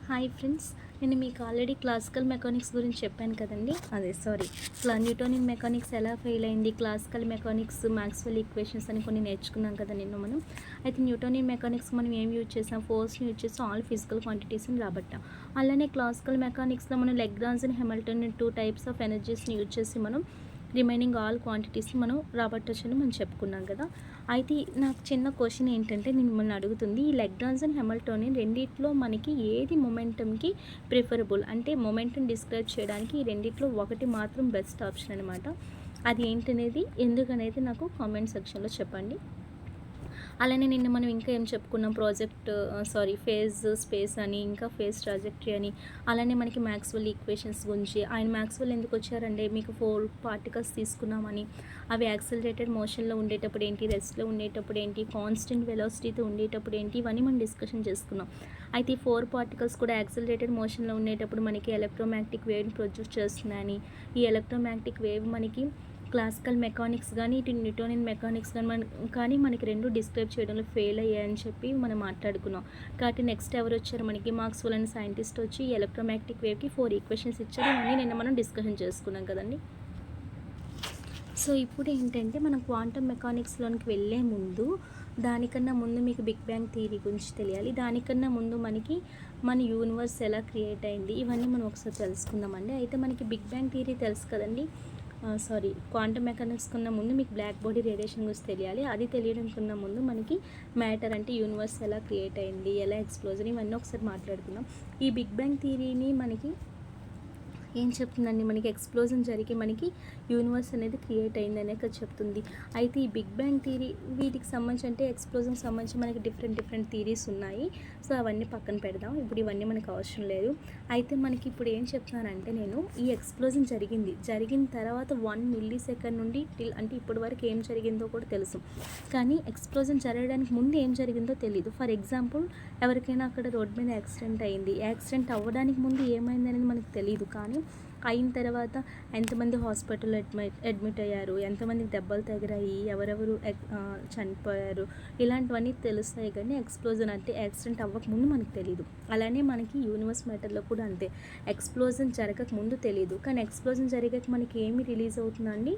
Hi friends, నేను మీకు already classical mechanics గురించి చెప్పాను కదండి. న్యూటోనియన్ మెకానిక్స్ ఎలా ఫెయిల్ అయింది, క్లాసికల్ మెకానిక్స్, మ్యాక్స్వెల్ ఈక్వేషన్స్ అని కొన్ని నేర్చుకున్నాం కదా నిన్న మనం. అయితే న్యూటోనియన్ మెకానిక్స్ మనం ఏం యూజ్ చేసాం, ఫోర్స్ని యూజ్ చేసి ఆల్ ఫిజికల్ క్వాంటిటీస్ని రాబట్టాం. అలానే క్లాసికల్ మెకానిక్స్లో మనం Lagrange and Hamilton 2 types of ఎనర్జీస్ని యూజ్ చేసి మనం రిమైనింగ్ ఆల్ క్వాంటిటీస్ని మనం రాబట్టొచ్చని మనం చెప్పుకున్నాం కదా. అయితే నాకు చిన్న క్వశ్చన్ ఏంటంటే, నేను మిమ్మల్ని అడుగుతుంది, ఈ లెగ్రాంజ్ అండ్ హామిల్టోనియన్ రెండిట్లో మనకి ఏది మొమెంటంకి ప్రిఫరబుల్, అంటే మొమెంటం డిస్క్రైబ్ చేయడానికి ఈ రెండిట్లో ఒకటి మాత్రం బెస్ట్ ఆప్షన్ అనమాట. అది ఏంటనేది ఎందుకనేది నాకు కామెంట్ సెక్షన్లో చెప్పండి. అలానే నిన్న మనం ఇంకా ఏం చెప్పుకున్నాం, ఫేజ్ స్పేస్ అని, ఇంకా ఫేజ్ ట్రాజెక్టరీ అని, అలానే మనకి మ్యాక్స్వెల్ ఈక్వేషన్స్ గురించి. ఆయన మ్యాక్స్వెల్ ఎందుకు వచ్చారంటే, మీకు 4 పార్టికల్స్ తీసుకున్నామని, అవి యాక్సిలరేటెడ్ మోషన్లో ఉండేటప్పుడు ఏంటి, రెస్ట్లో ఉండేటప్పుడు ఏంటి, కాన్స్టెంట్ వెలాసిటీతో ఉండేటప్పుడు ఏంటి, ఇవన్నీ మనం డిస్కషన్ చేసుకున్నాం. అయితే ఈ 4 పార్టికల్స్ కూడా యాక్సిలరేటెడ్ మోషన్లో ఉండేటప్పుడు మనకి ఎలక్ట్రోమాగ్నెటిక్ వేవ్ని ప్రొడ్యూస్ చేస్తున్నాయని, ఈ ఎలక్ట్రోమాగ్నెటిక్ వేవ్ మనకి క్లాసికల్ మెకానిక్స్ కానీ ఇటు న్యూటోనియన్ మెకానిక్స్ కానీ మనకి రెండు డిస్క్రైబ్ చేయడంలో ఫెయిల్ అయ్యాయని చెప్పి మనం మాట్లాడుకున్నాం. కాబట్టి నెక్స్ట్ ఎవరు వచ్చారు, మనకి మాక్స్వెల్ అనే సైంటిస్ట్ వచ్చి ఎలక్ట్రోమాగ్నెటిక్ వేవ్కి 4 ఈక్వేషన్స్ ఇచ్చారు. ఇవన్నీ నిన్న మనం డిస్కషన్ చేసుకున్నాం కదండి. సో ఇప్పుడు ఏంటంటే, మనం క్వాంటమ్ మెకానిక్స్లోనికి వెళ్ళే ముందు, దానికన్నా ముందు మీకు బిగ్ బ్యాంగ్ థియరీ గురించి తెలియాలి. దానికన్నా ముందు మనకి మన యూనివర్స్ ఎలా క్రియేట్ అయింది, ఇవన్నీ మనం ఒకసారి తెలుసుకుందామండి. అయితే మనకి బిగ్ బ్యాంగ్ థియరీ తెలుసు కదండి. క్వాంటమ్ మెకానిక్స్ కన్నా ముందు మీకు బ్లాక్ బాడీ రేడియేషన్ గురించి తెలియాలి. అది తెలియడం కన్నా ముందు మనకి మ్యాటర్ అంటే యూనివర్స్ ఎలా క్రియేట్ అయింది, ఎలా ఎక్స్ప్లోజన్, ఇవన్నీ ఒకసారి మాట్లాడుకుందాం. ఈ బిగ్ బ్యాంగ్ థియరీని మనకి ఏం చెప్తుందండి, మనకి ఎక్స్ప్లోజన్ జరిగి మనకి యూనివర్స్ అనేది క్రియేట్ అయిందనే కదా చెప్తుంది. అయితే ఈ బిగ్ బ్యాంగ్ థియరీ వీటికి సంబంధించి, అంటే ఎక్స్ప్లోజన్కి సంబంధించి మనకి డిఫరెంట్ థియరీస్ ఉన్నాయి. సో అవన్నీ పక్కన పెడదాం, ఇప్పుడు ఇవన్నీ మనకు అవసరం లేదు. అయితే మనకి ఇప్పుడు ఏం చెప్తున్నానంటే, నేను ఈ ఎక్స్ప్లోజన్ జరిగిన తర్వాత 1 మిల్లీ సెకండ్ నుండి అంటే ఇప్పటి వరకు ఏం జరిగిందో కూడా తెలుసు, కానీ ఎక్స్ప్లోజన్ జరగడానికి ముందు ఏం జరిగిందో తెలియదు. ఫర్ ఎగ్జాంపుల్, ఎవరికైనా అక్కడ రోడ్ మీద యాక్సిడెంట్ అయింది, యాక్సిడెంట్ అవ్వడానికి ముందు ఏమైంది అనేది మనకు తెలియదు, కానీ అయిన తర్వాత ఎంతమంది హాస్పిటల్లో అడ్మిట్ అయ్యారు, ఎంతమందికి దెబ్బలు తగిలాయి, ఎవరెవరు చనిపోయారు, ఇలాంటివన్నీ తెలుస్తాయి. కానీ ఎక్స్ప్లోజన్ అంటే యాక్సిడెంట్ అవ్వకముందు మనకు తెలియదు. అలానే మనకి యూనివర్స్ మ్యాటర్లో కూడా అంతే, ఎక్స్ప్లోజన్ జరగక ముందు తెలియదు, కానీ ఎక్స్ప్లోజన్ జరిగాక మనకి ఏమి రిలీజ్ అవుతుందండి,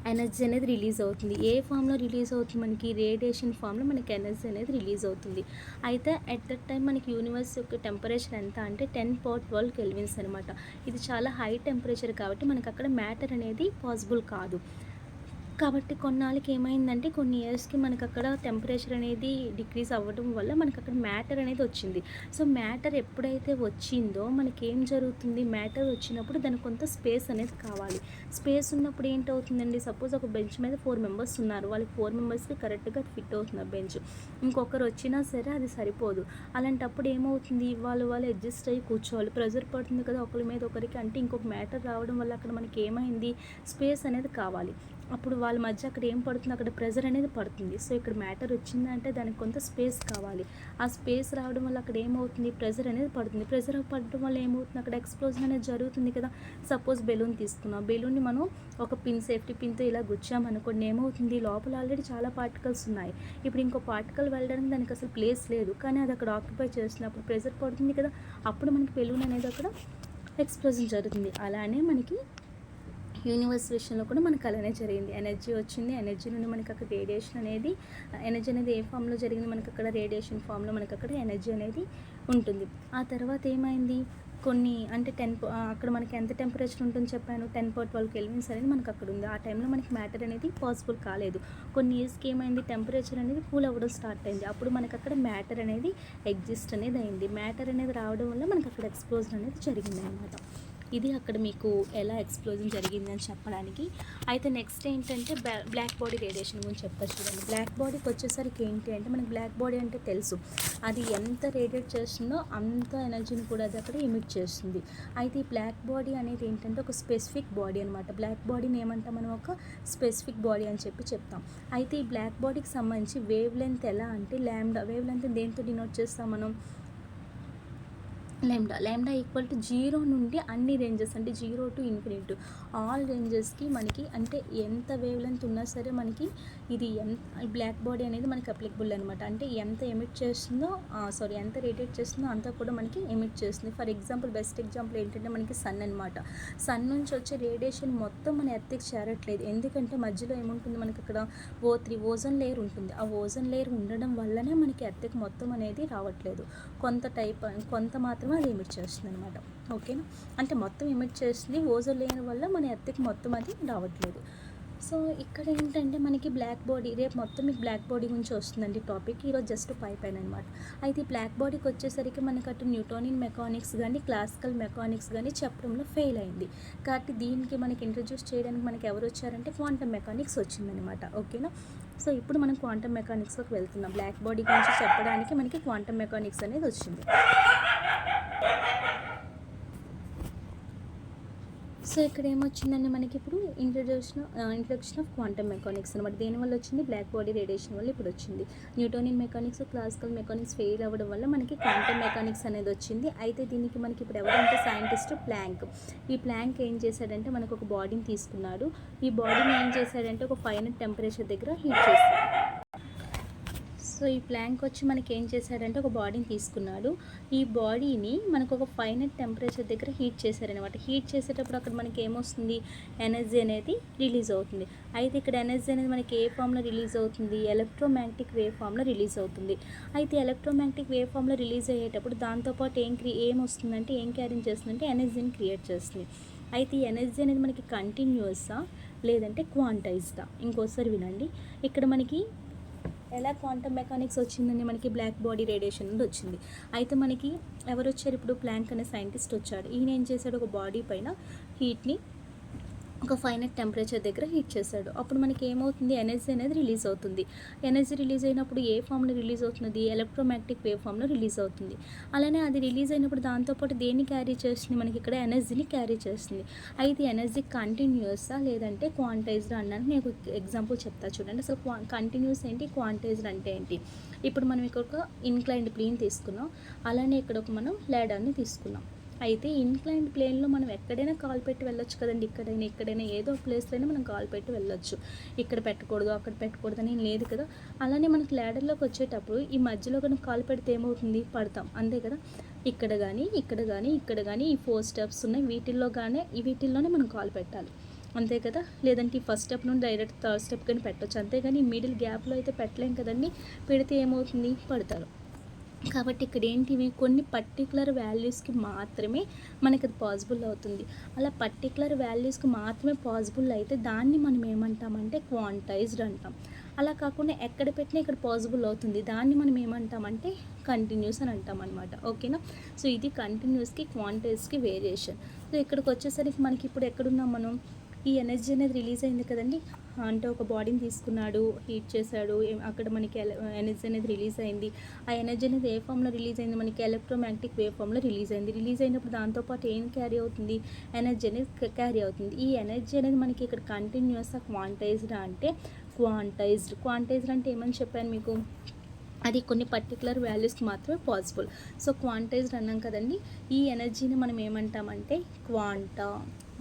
ఎనర్జీ అనేది రిలీజ్ అవుతుంది. ఏ ఫామ్లో రిలీజ్ అవుతుంది, మనకి రేడియేషన్ ఫామ్లో మనకి ఎనర్జీ అనేది రిలీజ్ అవుతుంది. అయితే అట్ దట్ టైం మనకి యూనివర్స్ యొక్క టెంపరేచర్ ఎంత అంటే 10^12 కెల్విన్స్ అనమాట. ఇది చాలా హై టెంపరేచర్ కాబట్టి మనకు అక్కడ మ్యాటర్ అనేది పాసిబుల్ కాదు. కాబట్టి కొన్నాళ్ళకి ఏమైందంటే, కొన్ని ఇయర్స్కి మనకు అక్కడ టెంపరేచర్ అనేది డిక్రీజ్ అవ్వడం వల్ల మనకు అక్కడ మ్యాటర్ అనేది వచ్చింది. సో మ్యాటర్ ఎప్పుడైతే వచ్చిందో మనకి ఏం జరుగుతుంది, మ్యాటర్ వచ్చినప్పుడు దానికి కొంత స్పేస్ అనేది కావాలి. స్పేస్ ఉన్నప్పుడు ఏంటవుతుందండి, సపోజ్ ఒక బెంచ్ మీద 4 మెంబర్స్ ఉన్నారు, వాళ్ళకి 4 మెంబర్స్కి కరెక్ట్గా ఫిట్ అవుతుంది ఆ బెంచ్. ఇంకొకరు వచ్చినా సరే అది సరిపోదు. అలాంటప్పుడు ఏమవుతుంది, వాళ్ళు అడ్జస్ట్ అయ్యి కూర్చోవాలి. ప్రెజర్ పడుతుంది కదా ఒకరి మీద ఒకరికి, అంటే ఇంకొక మ్యాటర్ రావడం వల్ల అక్కడ మనకి ఏమైంది, స్పేస్ అనేది కావాలి. అప్పుడు వాళ్ళ మధ్య అక్కడ ఏం పడుతుంది, అక్కడ ప్రెజర్ అనేది పడుతుంది. సో ఇక్కడ మ్యాటర్ వచ్చిందంటే దానికి కొంత స్పేస్ కావాలి. ఆ స్పేస్ రావడం వల్ల అక్కడ ఏమవుతుంది, ప్రెజర్ అనేది పడుతుంది. ప్రెజర్ పడడం వల్ల ఏమవుతుంది, అక్కడ ఎక్స్ప్లోజన్ అనేది జరుగుతుంది కదా. సపోజ్ బెలూన్ తీసుకున్నాం, బెలూన్ని మనం ఒక సేఫ్టీ పిన్తో ఇలా గుచ్చామనుకోండి, ఏమవుతుంది, లోపల ఆల్రెడీ చాలా పార్టికల్స్ ఉన్నాయి. ఇప్పుడు ఇంకో పార్టికల్ వెళ్ళడానికి దానికి అసలు ప్లేస్ లేదు, కానీ అది అక్కడ ఆక్యుపై చేస్తున్నప్పుడు ప్రెజర్ పడుతుంది కదా, అప్పుడు మనకి బెలూన్ అనేది అక్కడ ఎక్స్ప్లోజన్ జరుగుతుంది. అలానే మనకి యూనివర్స్ విషయంలో కూడా మనకు అలానే జరిగింది. ఎనర్జీ వచ్చింది, ఎనర్జీ నుండి మనకి అక్కడ రేడియేషన్ అనేది, ఎనర్జీ అనేది ఏ ఫామ్లో జరిగింది, మనకి అక్కడ రేడియేషన్ ఫామ్లో మనకి అక్కడ ఎనర్జీ అనేది ఉంటుంది. ఆ తర్వాత ఏమైంది, కొన్ని అంటే అక్కడ మనకి ఎంత టెంపరేచర్ ఉంటుందని చెప్పాను, 10^12 కెల్విన్స్ అనేది మనకు అక్కడ ఉంది. ఆ టైంలో మనకి మ్యాటర్ అనేది పాసిబుల్ కాలేదు. కొన్ని ఇయర్స్కి ఏమైంది, టెంపరేచర్ అనేది కూల్ అవ్వడం స్టార్ట్ అయింది. అప్పుడు మనకు అక్కడ మ్యాటర్ అనేది ఎగ్జిస్ట్ అనేది అయింది. మ్యాటర్ అనేది రావడం వల్ల మనకు అక్కడ ఎక్స్ప్లోజన్ అనేది జరిగింది అనమాట. ఇది అక్కడ మీకు ఎలా ఎక్స్ప్లోజన్ జరిగిందని చెప్పడానికి. అయితే నెక్స్ట్ ఏంటంటే, బ్లాక్ బాడీ రేడియేషన్ గురించి చెప్తా చూడండి. బ్లాక్ బాడీకి వచ్చేసరికి ఏంటి అంటే, మనకి బ్లాక్ బాడీ అంటే తెలుసు, అది ఎంత రేడియేట్ చేస్తుందో అంత ఎనర్జీని కూడా అది అక్కడ ఎమిట్ చేస్తుంది. అయితే ఈ బ్లాక్ బాడీ అనేది ఏంటంటే ఒక స్పెసిఫిక్ బాడీ అనమాట. బ్లాక్ బాడీని ఏమంటాం మనం, ఒక స్పెసిఫిక్ బాడీ అని చెప్తాం. అయితే ఈ బ్లాక్ బాడీకి సంబంధించి వేవ్ లెంత్ ఎలా అంటే లాంబ్డా. వేవ్ లెంత్ దేంతో డినోట్ చేస్తాం మనం, లాంబ్డా ఈక్వల్ టు జీరో నుండి అన్ని రేంజెస్ అంటే జీరో టు ఇన్ఫినిట్ ఆల్ రేంజెస్కి మనకి అంటే ఎంత వేవ్ లెంత్ ఉన్నా సరే మనకి ఇది బ్లాక్ బాడీ అనేది మనకి అప్లికబుల్ అనమాట. అంటే ఎంత ఎమిట్ చేస్తుందో ఎంత రేడియేట్ చేస్తుందో అంతా కూడా మనకి ఎమిట్ చేస్తుంది. ఫర్ ఎగ్జాంపుల్ బెస్ట్ ఎగ్జాంపుల్ ఏంటంటే మనకి సన్ అనమాట. సన్ నుంచి వచ్చే రేడియేషన్ మొత్తం మన ఎర్త్కి చేరట్లేదు. ఎందుకంటే మధ్యలో ఏముంటుంది మనకి అక్కడ ఓజోన్ లేయర్ ఉంటుంది. ఆ ఓజోన్ లేయర్ ఉండడం వల్లనే మనకి ఎర్త్కి మొత్తం అనేది రావట్లేదు. కొంత మాత్రమే అది ఎమిట్ చేస్తుంది అనమాట. ఓకేనా, అంటే మొత్తం ఎమిట్ చేస్తుంది. ఓజోన్ లేయర్ వల్ల మన ఎర్త్కి మొత్తం అది రావట్లేదు. సో ఇక్కడ ఏంటంటే మనకి బ్లాక్ బాడీ, రేపు మొత్తం మీకు బ్లాక్ బాడీ గురించి వస్తుందండి టాపిక్. ఈరోజు జస్ట్ పైన అనమాట. అయితే ఈ బ్లాక్ బాడీకి వచ్చేసరికి మనకి అటు న్యూటోనియన్ మెకానిక్స్ కానీ క్లాసికల్ మెకానిక్స్ కానీ చెప్పడంలో ఫెయిల్ అయింది. కాబట్టి దీనికి మనకి ఇంట్రడ్యూస్ చేయడానికి మనకి ఎవరు వచ్చారంటే క్వాంటమ్ మెకానిక్స్ వచ్చిందనమాట. ఓకేనా, సో ఇప్పుడు మనం క్వాంటమ్ మెకానిక్స్లోకి వెళ్తున్నాం. బ్లాక్ బాడీ గురించి చెప్పడానికి మనకి క్వాంటమ్ మెకానిక్స్ అనేది వచ్చింది. సో ఇక్కడ ఏమొచ్చిందండి మనకి ఇప్పుడు ఇంట్రడక్షన్ ఆఫ్ క్వాంటమ్ మెకానిక్స్ అనమాట. దేనివల్ల వచ్చింది? బ్లాక్ బాడీ రేడియేషన్ వల్ల ఇప్పుడు వచ్చింది. Newtonian mechanics classical mechanics fail అవ్వడం వల్ల మనకి క్వాంటమ్ మెకానిక్స్ అనేది వచ్చింది. అయితే దీనికి మనకి ఇప్పుడు ఎవరంటే సైంటిస్ట్ ప్లాంక్. ఈ ప్లాంక్ ఏం చేశాడంటే మనకు ఒక బాడీని తీసుకున్నాడు. ఈ బాడీని ఏం చేశాడంటే ఒక ఫైనల్ టెంపరేచర్ దగ్గర హీట్ చేస్తాడు. సో ఈ ప్లాంక్ వచ్చి మనకి ఏం చేశాడంటే ఒక బాడీని తీసుకున్నాడు. ఈ బాడీని మనకు ఒక ఫైనల్ టెంపరేచర్ దగ్గర హీట్ చేశారనమాట. హీట్ చేసేటప్పుడు అక్కడ మనకి ఏమొస్తుంది? ఎనర్జీ అనేది రిలీజ్ అవుతుంది. అయితే ఇక్కడ ఎనర్జీ అనేది మనకి ఏ ఫామ్లో రిలీజ్ అవుతుంది? ఎలక్ట్రోమాగ్నెటిక్ వేవ్ ఫామ్లో రిలీజ్ అవుతుంది. అయితే ఎలక్ట్రోమాగ్నెటిక్ వేవ్ ఫామ్లో రిలీజ్ అయ్యేటప్పుడు దాంతోపాటు ఏం వస్తుందంటే ఏం క్యారీ చేస్తుందంటే ఎనర్జీని క్రియేట్ చేస్తుంది. అయితే ఈ ఎనర్జీ అనేది మనకి కంటిన్యూసా లేదంటే క్వాంటైజ్డా? ఇంకోసారి వినండి. ఇక్కడ మనకి ఎలా క్వాంటమ్ మెకానిక్స్ వచ్చిందని మనకి బ్లాక్ బాడీ రేడియేషన్ నుండి వచ్చింది. అయితే మనకి ఎవరు వచ్చారు? ఇప్పుడు ప్లాంక్ అనే సైంటిస్ట్ వచ్చాడు. ఈయన ఏం చేశాడు? ఒక బాడీ పైన హీట్ని ఒక ఫైనల్ టెంపరేచర్ దగ్గర హీట్ చేశాడు. అప్పుడు మనకి ఏమవుతుంది? ఎనర్జీ అనేది రిలీజ్ అవుతుంది. ఎనర్జీ రిలీజ్ అయినప్పుడు ఏ ఫామ్లో రిలీజ్ అవుతుంది? ఎలక్ట్రోమాగ్నెటిక్ వేవ్ ఫామ్లో రిలీజ్ అవుతుంది. అలానే అది రిలీజ్ అయినప్పుడు దాంతోపాటు దేన్ని క్యారీ చేస్తుంది? మనకి ఇక్కడ ఎనర్జీని క్యారీ చేస్తుంది. అయితే ఎనర్జీ కంటిన్యూసా లేదంటే క్వాంటైజ్డ్ అన్నాను. నేను ఎగ్జాంపుల్ చెప్తా చూడండి. అసలు కంటిన్యూస్ ఏంటి, క్వాంటైజ్డ్ అంటే ఏంటి? ఇప్పుడు మనం ఇక్కడ ఒక ఇన్క్లైన్డ్ ప్లేన్ తీసుకున్నాం. అలానే ఇక్కడ ఒక మనం ల్యాడర్ని తీసుకున్నాం. అయితే ఇన్క్లైన్డ్ ప్లేన్లో మనం ఎక్కడైనా కాల్ పెట్టి వెళ్ళొచ్చు కదండి. ఎక్కడైనా ఏదో ప్లేస్లో అయినా మనం కాల్ పెట్టి వెళ్ళొచ్చు. ఇక్కడ పెట్టకూడదు అక్కడ పెట్టకూడదు అని లేదు కదా. అలానే మనకి ల్యాడర్లోకి వచ్చేటప్పుడు ఈ మధ్యలో కనుక కాల్ పెడితే ఏమవుతుంది? పడతాం, అంతే కదా. ఇక్కడ కానీ ఈ 4 స్టెప్స్ ఉన్నాయి. వీటిల్లోనే మనం కాల్ పెట్టాలి, అంతే కదా. లేదంటే ఈ ఫస్ట్ స్టెప్ నుండి డైరెక్ట్ థర్డ్ స్టెప్ కానీ పెట్టవచ్చు, అంతేగాని ఈ మిడిల్ గ్యాప్లో అయితే పెట్టలేం కదండి. పెడితే ఏమవుతుంది? పడతారు. కాబట్టి ఇక్కడ ఏంటివి? కొన్ని పర్టికులర్ వాల్యూస్కి మాత్రమే మనకి అది పాసిబుల్ అవుతుంది. అలా పర్టికులర్ వాల్యూస్కి మాత్రమే పాసిబుల్ అయితే దాన్ని మనం ఏమంటామంటే క్వాంటైజ్డ్ అంటాం. అలా కాకుండా ఎక్కడ పెట్టినా ఇక్కడ పాసిబుల్ అవుతుంది, దాన్ని మనం ఏమంటామంటే కంటిన్యూస్ అని అంటాం అనమాట. ఓకేనా, సో ఇది కంటిన్యూస్కి క్వాంటైజ్కి వేరియేషన్. సో ఇక్కడికి వచ్చేసరికి మనకి ఇప్పుడు ఎక్కడున్నాం మనం? ఈ ఎనర్జీ అనేది రిలీజ్ అయింది కదండి. అంటే ఒక బాడీని తీసుకున్నాడు, హీట్ చేశాడు, అక్కడ మనకి ఎనర్జీ అనేది రిలీజ్ అయింది. ఆ ఎనర్జీ అనేది ఏ ఫామ్లో రిలీజ్ అయింది? మనకి ఎలక్ట్రోమాగ్నెటిక్ వేవ్ ఫామ్లో రిలీజ్ అయింది. రిలీజ్ అయినప్పుడు దాంతోపాటు ఏం క్యారీ అవుతుంది? ఎనర్జీ అనేది క్యారీ అవుతుంది. ఈ ఎనర్జీ అనేది మనకి ఇక్కడ కంటిన్యూస్గా క్వాంటైజ్డ్ అంటే క్వాంటైజ్డ్ అంటే ఏమని చెప్పాను మీకు? అది కొన్ని పర్టికులర్ వాల్యూస్కి మాత్రమే పాసిబుల్. సో క్వాంటైజ్డ్ అన్నాం కదండి. ఈ ఎనర్జీని మనం ఏమంటామంటే క్వాంటా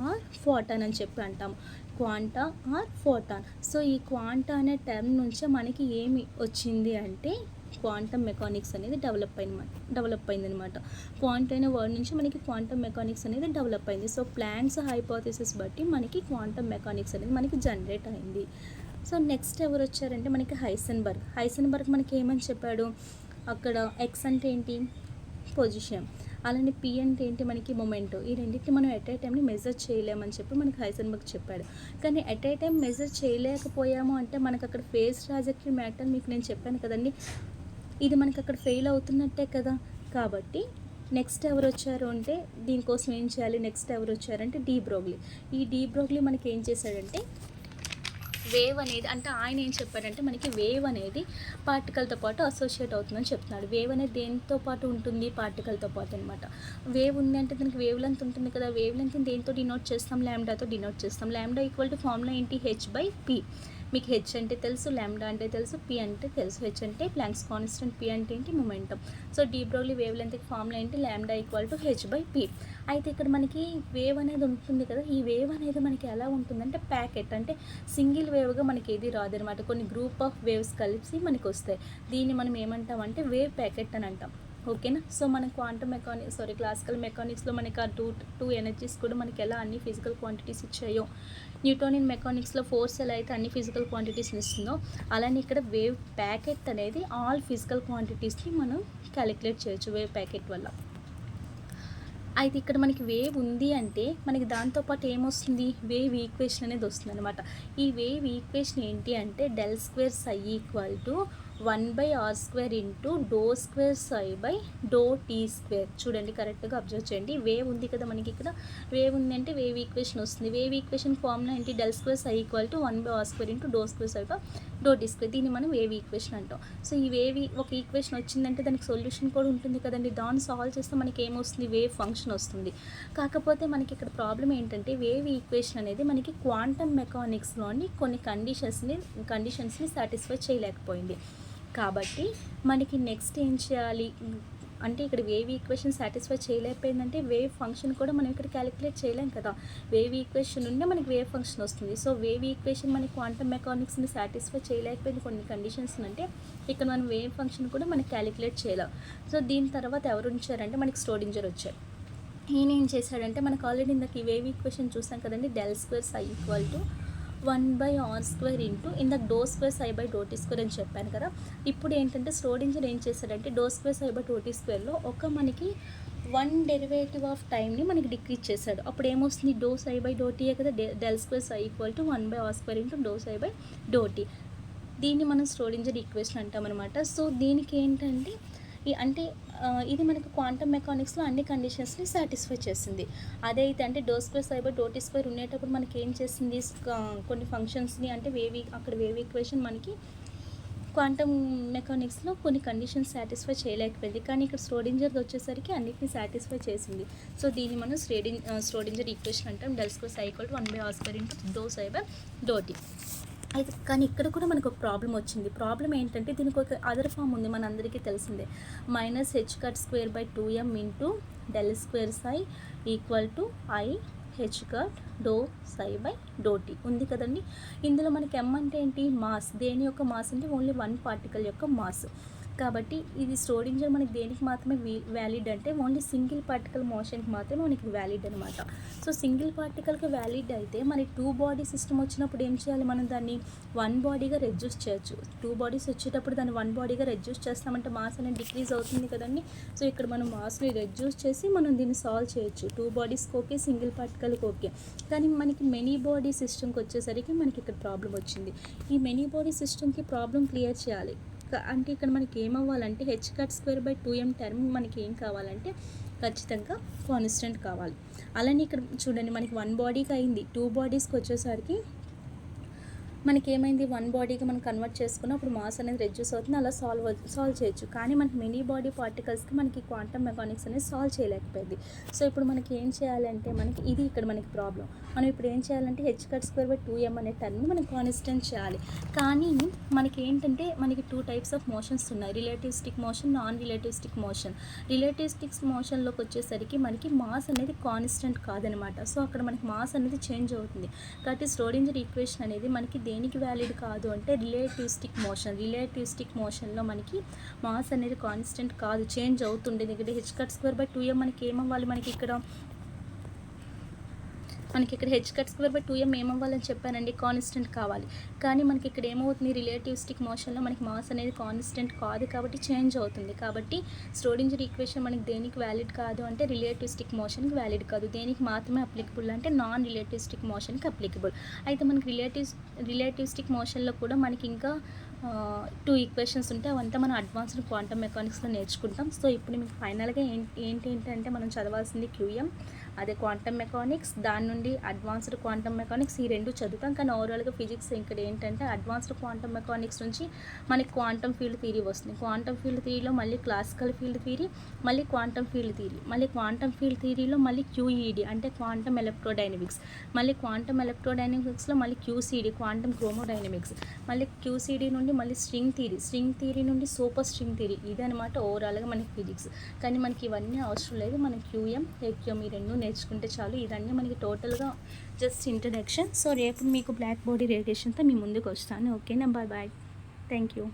ఆర్ ఫోటాన్ అని చెప్పి అంటాము. Quanta or photon. సో ఈ క్వాంటా అనే టర్మ్ నుంచే మనకి ఏమి వచ్చింది అంటే క్వాంటమ్ మెకానిక్స్ అనేది డెవలప్ అయిందనమాట. క్వాంటమ్ అనే వర్డ్ నుంచి మనకి క్వాంటమ్ మెకానిక్స్ అనేది డెవలప్ అయింది. సో ప్లాంక్స్ హైపోథెసిస్ బట్టి మనకి క్వాంటమ్ మెకానిక్స్ అనేది మనకి జనరేట్ అయింది. సో నెక్స్ట్ ఎవరు వచ్చారంటే మనకి హైసెన్బర్గ్ మనకి ఏమని చెప్పాడు? అక్కడ ఎక్స్ అంటే ఏంటి? పొజిషన్. అలానే పి అంటే ఏంటి? మనకి మొమెంటో. ఈ రెండింటిని మనం ఎట్ ఏ టైంని మెజర్ చేయలేమని చెప్పి మనకి హైసెన్బర్గ్ చెప్పాడు. కానీ ఎట్ ఏ టైం మెజర్ చేయలేకపోయాము అంటే మనకు అక్కడ ఫేజ్ ట్రాజెక్టరీ మ్యాటర్ మీకు నేను చెప్పాను కదండి, ఇది మనకి అక్కడ ఫెయిల్ అవుతున్నట్టే కదా. కాబట్టి నెక్స్ట్ ఎవరు వచ్చారు అంటే దీనికోసం ఏం చేయాలి? నెక్స్ట్ ఎవరు వచ్చారంటే డీ బ్రోగ్లీ. ఈ డీ బ్రోగ్లీ మనకి ఏం చేశాడంటే వేవ్ అనేది, అంటే ఆయన ఏం చెప్పారంటే మనకి వేవ్ అనేది పార్టికల్తో పాటు అసోసియేట్ అవుతుందని చెప్తున్నాడు. వేవ్ అనేది దేనితో పాటు ఉంటుంది? పార్టికల్తో పాటు అనమాట. వేవ్ ఉంది అంటే దానికి వేవ్ లెంత్ ఉంటుంది కదా. వేవ్ లెంత్ దేంతో డినోట్ చేస్తాం? ల్యాండాతో డినోట్ చేస్తాం. ల్యాండా ఈక్వల్ టు ఫార్ములా ఏంటి? h/p. మీకు హెచ్ అంటే తెలుసు, లాంబ్డా అంటే తెలుసు, పి అంటే తెలుసు. హెచ్ అంటే ప్లాంక్స్ కాన్స్టెంట్, పి అంటే ఏంటి momentum. So de Broglie wave లెంత్కి ఫార్ములా ఏంటి, lambda equal to H by P. అయితే ఇక్కడ మనకి వేవ్ అనేది ఉంటుంది కదా, ఈ వేవ్ అనేది మనకి ఎలా ఉంటుందంటే ప్యాకెట్, అంటే సింగిల్ వేవ్గా మనకి ఏది రాదనమాట, కొన్ని గ్రూప్ ఆఫ్ వేవ్స్ కలిసి మనకి వస్తాయి. దీన్ని మనం ఏమంటాం అంటే వేవ్ ప్యాకెట్ అని అంటాం. ఓకేనా. సో మన క్లాసికల్ మెకానిక్స్లో మనకి ఆ టూ ఎనర్జీస్ కూడా మనకి ఎలా అన్ని ఫిజికల్ క్వాంటిటీస్ ఇచ్చాయో, న్యూటోనియన్ మెకానిక్స్లో ఫోర్స్ ఎలా అయితే అన్ని ఫిజికల్ క్వాంటిటీస్ని ఇస్తుందో, అలానే ఇక్కడ వేవ్ ప్యాకెట్ అనేది ఆల్ ఫిజికల్ క్వాంటిటీస్ని మనం క్యాలిక్యులేట్ చేయొచ్చు వేవ్ ప్యాకెట్ వల్ల. అయితే ఇక్కడ మనకి వేవ్ ఉంది అంటే మనకి దాంతోపాటు ఏమొస్తుంది, వేవ్ ఈక్వేషన్ అనేది వస్తుంది అనమాట. ఈ వేవ్ ఈక్వేషన్ ఏంటి అంటే del square psi equal to 1/r² into doe square psi by do tea square. చూడండి కరెక్ట్గా అబ్జర్వ్ చేయండి. వేవ్ ఉంది కదా మనకి, ఇక్కడ వేవ్ ఉంది అంటే వేవ్ ఈక్వేషన్ వస్తుంది. వేవ్ ఈక్వేషన్ ఫార్ములా ఏంటి, del square psi equal to 1/r² into doe square psi by do tea square. దీన్ని మనం వేవ్ ఈక్వేషన్ అంటాం. సో ఈ వేవ్ ఒక ఈక్వేషన్ వచ్చిందంటే దానికి సొల్యూషన్ కూడా ఉంటుంది కదండి. దాన్ని సాల్వ్ చేస్తే మనకి ఏమొస్తుంది, వేవ్ ఫంక్షన్ వస్తుంది. కాకపోతే మనకి ఇక్కడ ప్రాబ్లం ఏంటంటే వేవ్ ఈక్వేషన్ అనేది మనకి క్వాంటమ్ మెకానిక్స్లోని కొన్ని కండిషన్స్ని సాటిస్ఫై చేయలేకపోయింది. కాబట్టి మనకి నెక్స్ట్ ఏం చేయాలి అంటే, ఇక్కడ వేవ్ ఈక్వేషన్ సాటిస్ఫై చేయలేకపోయిందంటే వేవ్ ఫంక్షన్ కూడా మనం ఇక్కడ క్యాలిక్యులేట్ చేయలేం కదా. వేవ్ ఈక్వేషన్ ఉంటే మనకి వేవ్ ఫంక్షన్ వస్తుంది. సో వేవ్ ఈక్వేషన్ మనకి క్వాంటమ్ మెకానిక్స్ని సాటిస్ఫై చేయలేకపోయింది కొన్ని కండిషన్స్ అంటే, ఇక్కడ మనం వేవ్ ఫంక్షన్ కూడా మనకి క్యాలిక్యులేట్ చేయలేం. సో దీని తర్వాత ఎవరు ఉంచారంటే మనకి ష్రోడింజర్ వచ్చారు. ఈయన ఏం చేశాడంటే, మనకు ఆల్రెడీ ఇందాక ఈ వేవ్ ఈక్వేషన్ చూసాం కదండి, del square psi equal to 1/r² into ఇందాక డో square psi by do tea square అని చెప్పాను కదా. ఇప్పుడు ఏంటంటే ష్రోడింజర్ ఏం చేశాడంటే డో square psi by do T స్క్వేర్లో ఒక మనకి 1 డెరివేటివ్ ఆఫ్ టైంని మనకి డిక్రీజ్ చేశాడు. అప్పుడు ఏమొస్తుంది, డో సై బై డో టీయే కదా, del square psi equal to 1/r² into doe psi by do t. దీన్ని మనం ష్రోడింజర్ ఈక్వేషన్ అంటామన్నమాట. సో దీనికి ఏంటంటే ఇది మనకు క్వాంటమ్ మెకానిక్స్లో అన్ని కండిషన్స్ని సాటిస్ఫై చేసింది. అదైతే అంటే doe square psi by do tea square ఉండేటప్పుడు మనకి ఏం చేసింది, కొన్ని ఫంక్షన్స్ని అంటే అక్కడ వేవ్ ఈక్వేషన్ మనకి క్వాంటమ్ మెకానిక్స్లో కొన్ని కండిషన్స్ సాటిస్ఫై చేయలేకపోయింది. కానీ ఇక్కడ ష్రోడింజర్ది వచ్చేసరికి అన్నిటిని సాటిస్ఫై చేసింది. సో దీన్ని మనం ష్రోడింజర్ ఈక్వేషన్ అంటాం. Del square psi equal to 1/r² into doe psi by do t. అయితే కానీ ఇక్కడ కూడా మనకు ఒక ప్రాబ్లం వచ్చింది. ప్రాబ్లం ఏంటంటే దీనికి ఒక అదర్ ఫామ్ ఉంది, మన అందరికీ తెలిసిందే, -h²/2m into del square psi equal to i h doe psi by do t ఉంది కదండి. ఇందులో మనకి m అంటే ఏంటి, మాస్. దేని యొక్క మాస్ అంటే ఓన్లీ 1 పార్టికల్ యొక్క మాస్. కాబట్టి ఇది ష్రోడింజర్ మనకి దేనికి మాత్రమే వ్యాలిడ్ అంటే ఓన్లీ సింగిల్ పార్టికల్ మోషన్కి మాత్రమే మనకి వ్యాలిడ్ అనమాట. సో సింగిల్ పార్టికల్కి వ్యాలిడ్ అయితే మరి 2 బాడీ సిస్టమ్ వచ్చినప్పుడు ఏం చేయాలి, మనం దాన్ని 1 బాడీగా రెడ్యూస్ చేయొచ్చు. 2 బాడీస్ వచ్చేటప్పుడు దాన్ని 1 బాడీగా రెడ్యూస్ చేస్తామంటే మాస్ అనేది డిక్రీజ్ అవుతుంది కదండి. సో ఇక్కడ మనం మాస్ని రెడ్యూస్ చేసి మనం దీన్ని సాల్వ్ చేయొచ్చు. 2 బాడీస్కి ఓకే, సింగిల్ పార్టికల్కి ఓకే. కానీ మనకి మెనీ బాడీ సిస్టమ్కి వచ్చేసరికి మనకి ఇక్కడ ప్రాబ్లం వచ్చింది. ఈ మెనీ బాడీ సిస్టమ్కి ప్రాబ్లం క్లియర్ చేయాలి అంటే ఇక్కడ మనకి ఏమవ్వాలంటే h²/2m టర్మ్ మనకి ఏం కావాలంటే ఖచ్చితంగా కాన్స్టెంట్ కావాలి. అలానే ఇక్కడ చూడండి మనకి 1 బాడీకి అయింది, 2 బాడీస్కి వచ్చేసరికి మనకి ఏమైంది, 1 బాడీకి మనం కన్వర్ట్ చేసుకున్న అప్పుడు మాస్ అనేది రెడ్యూస్ అవుతుంది. అలా సాల్వ్ చేయొచ్చు. కానీ మనకి మెనీ బాడీ పార్టికల్స్కి మనకి క్వాంటమ్ మెకానిక్స్ అనేది సాల్వ్ చేయలేకపోయింది. సో ఇప్పుడు మనకి ఏం చేయాలంటే ఇది ఇక్కడ మనకి ప్రాబ్లం. మనం ఇప్పుడు ఏం చేయాలంటే h²/2m అనే టర్మ్ని మనం కాన్స్టెంట్ చేయాలి. కానీ మనకి ఏంటంటే మనకి 2 టైప్స్ ఆఫ్ మోషన్స్ ఉన్నాయి, relativistic motion, non relativistic motion. Relativistic మోషన్లోకి వచ్చేసరికి మనకి మాస్ అనేది కాన్స్టెంట్ కాదనమాట. సో అక్కడ మనకి మాస్ అనేది చేంజ్ అవుతుంది. కాబట్టి ష్రోడింజర్ ఈక్వేషన్ అనేది మనకి దేనికి వ్యాలిడ్ కాదు అంటే రిలేటివిస్టిక్ మోషన్లో మనకి మాస్ అనేది కాన్స్టెంట్ కాదు, చేంజ్ అవుతుండే. దగ్గర h²/2m మనకి ఏమవ్వాలి, మనకి ఇక్కడ h²/2m ఏమవ్వాలని చెప్పానండి, కాన్స్టెంట్ కావాలి. కానీ మనకి ఇక్కడ ఏమవుతుంది, రిలేటివిస్టిక్ మోషన్లో మనకి మాస్ అనేది కాన్స్టెంట్ కాదు కాబట్టి చేంజ్ అవుతుంది. కాబట్టి ష్రోడింజర్ ఈక్వేషన్ మనకి దేనికి వ్యాలిడ్ కాదు అంటే రిలేటివిస్టిక్ మోషన్కి వ్యాలిడ్ కాదు. దేనికి మాత్రమే అప్లికబుల్ అంటే నాన్ రిలేటివిస్టిక్ మోషన్కి అప్లికబుల్. అయితే మనకి రిలేటివిస్టిక్ మోషన్లో కూడా మనకి ఇంకా 2 ఈక్వేషన్స్ ఉంటాయి. అవంతా మనం అడ్వాన్స్డ్ క్వాంటమ్ మెకానిక్స్లో నేర్చుకుంటాం. సో ఇప్పుడు మీకు ఫైనల్గా ఏంటంటే మనం చదవాల్సింది QM అదే క్వాంటమ్ మెకానిక్స్, దాని నుండి అడ్వాన్స్డ్ క్వాంటమ్ మెకానిక్స్, ఈ రెండు చదువుతాం. కానీ ఓవరాల్గా ఫిజిక్స్ ఇక్కడ ఏంటంటే అడ్వాన్స్డ్ క్వాంటమ్ మెకానిక్స్ నుంచి మనకి క్వాంటమ్ ఫీల్డ్ థియరీ వస్తుంది. క్వాంటమ్ ఫీల్డ్ థియరీలో మళ్ళీ క్లాసికల్ ఫీల్డ్ థియరీ, మళ్ళీ క్వాంటమ్ ఫీల్డ్ థియరీ, మళ్ళీ క్వాంటమ్ ఫీల్డ్ థియరీలో మళ్ళీ క్యూఈడి అంటే క్వాంటమ్ ఎలక్ట్రోడైనమిక్స్, మళ్ళీ క్వాంటమ్ ఎలక్ట్రోడైనమిక్స్లో మళ్ళీ క్యూసీడీ క్వాంటమ్ క్రోమోడైనమిక్స్, మళ్ళీ క్యూసీడీ నుండి మళ్ళీ స్ట్రింగ్ థియరీ నుండి సూపర్ స్ట్రింగ్ థియరీ. ఇదనమాట ఓవరాల్గా మనకి ఫిజిక్స్. కానీ మనకి ఇవన్నీ అవసరం లేదు. మనం క్యూఎం ఏక్యూఎం ఈ రెండు నేర్చుకుంటే చాలు. ఇదన్నీ మనకి టోటల్గా జస్ట్ ఇంట్రడక్షన్. సో రేపు మీకు బ్లాక్ బాడీ రేడియేషన్తో మీ ముందుకు వస్తాను. ఓకేనా? Bye bye. Thank you.